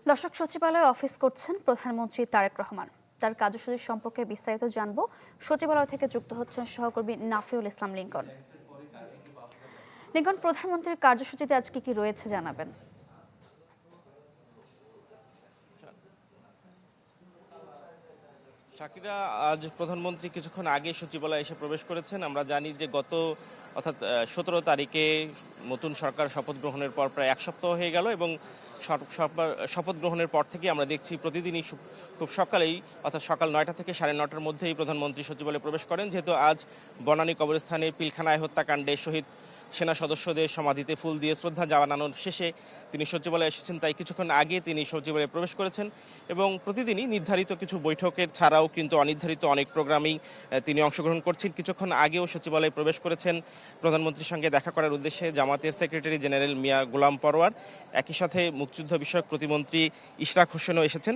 দর্শক, সচিবালয়ে অফিস করছেন প্রধানমন্ত্রী তারেক রহমান। তার কার্যসূচি সম্পর্কে বিস্তারিত জানব। সচিবালয় থেকে যুক্ত হচ্ছেন সহকর্মী নাফিউল ইসলাম লিঙ্কন। লিঙ্কন, প্রধানমন্ত্রীর কার্যসূচিতে আজ কি রয়েছে জানাবেন। শাকিরা, আজ প্রধানমন্ত্রী কিছুক্ষণ আগে সচিবালয়ে এসে প্রবেশ করেছেন। আমরা জানি যে অর্থাৎ 17 তারিখে নতুন সরকার শপথ গ্রহণের পর প্রায় এক সপ্তাহ হয়ে গেল এবং শপথ গ্রহণের পর থেকে আমরা দেখছি প্রতিদিনই খুব সকালেই অর্থাৎ সকাল 9টা থেকে 9:30টার মধ্যেই প্রধানমন্ত্রী সচিবালয়ে প্রবেশ করেন। যেহেতু আজ বনানী কবরস্থানে পিলখানায় হত্যাকাণ্ডে শহীদ সেনা সদস্যদের সমাধিতে ফুল দিয়ে শ্রদ্ধা জানানোর শেষে তিনি সচিবালয়ে এসেছেন, তাই কিছুক্ষণ আগে তিনি সচিবালয়ে প্রবেশ করেছেন এবং প্রতিদিনই নির্ধারিত কিছু বৈঠকের ছাড়াও কিন্তু অনির্ধারিত অনেক প্রোগ্রামেই তিনি অংশগ্রহণ করছেন। কিছুক্ষণ আগেও সচিবালয়ে প্রবেশ করেছেন প্রধানমন্ত্রীর সঙ্গে দেখা করার উদ্দেশ্যে জামাতের সেক্রেটারি জেনারেল মিয়া গোলাম পরোয়ার। একই সাথে মুক্তিযুদ্ধ বিষয়ক প্রতিমন্ত্রী ইশরাক হোসেনও এসেছেন।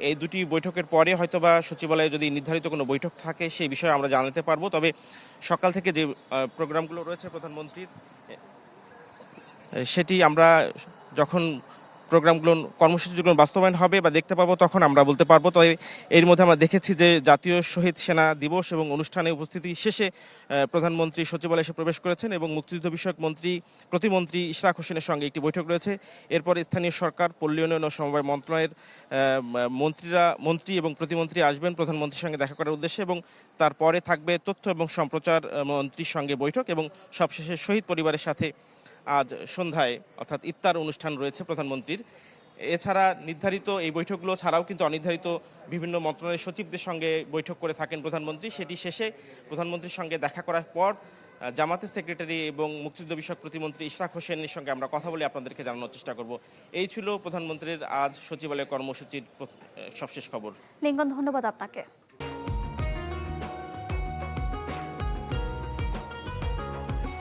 এই দুটি বৈঠকের পরে হয়তোবা সচিবালয়ে যদি নির্ধারিত কোনো বৈঠক থাকে সেই বিষয়ে আমরা জানাতে পারবো। তবে সকাল থেকে যে প্রোগ্রামগুলো রয়েছে প্রধানমন্ত্রীর, সেটি আমরা যখন প্রোগ্রামগুলো কর্মসূচিগুলো বাস্তবায়ন হবে বা দেখতে পাবো তখন আমরা বলতে পারবো। তবে এর মধ্যে আমরা দেখেছি যে জাতীয় শহীদ সেনা দিবস এবং অনুষ্ঠানে উপস্থিতি শেষে প্রধানমন্ত্রী সচিবালয়ে এসে প্রবেশ করেছেন এবং মুক্তিযুদ্ধ বিষয়ক প্রতিমন্ত্রী ইশরাক হোসেনের সঙ্গে একটি বৈঠক রয়েছে। এরপর স্থানীয় সরকার, পল্লী উন্নয়ন ও সমবায় মন্ত্রণালয়ের মন্ত্রী এবং প্রতিমন্ত্রী আসবেন প্রধানমন্ত্রীর সঙ্গে দেখা করার উদ্দেশ্যে এবং তারপরে থাকবে তথ্য এবং সম্প্রচার মন্ত্রীর সঙ্গে বৈঠক এবং সবশেষে শহীদ পরিবারের সাথে আজ সন্ধ্যায় অর্থাৎ ইফতার অনুষ্ঠান রয়েছে প্রধানমন্ত্রীর। এছাড়া নির্ধারিত এই বৈঠকগুলো ছাড়াও কিন্তু অনির্ধারিত বিভিন্ন মন্ত্রণালয়ের সচিবদের সঙ্গে বৈঠক করে থাকেন প্রধানমন্ত্রী। সেটি শেষে প্রধানমন্ত্রীর সঙ্গে দেখা করার পর জামাতের সেক্রেটারি এবং মুক্তিযুদ্ধ বিষয়ক প্রতিমন্ত্রী ইশরাক হোসেনের সঙ্গে আমরা কথা বলে আপনাদেরকে জানানোর চেষ্টা করব। এই ছিল প্রধানমন্ত্রীর আজ সচিবালয় কর্মসূচির সবশেষ খবর। লিঙ্কন, ধন্যবাদ আপনাকে।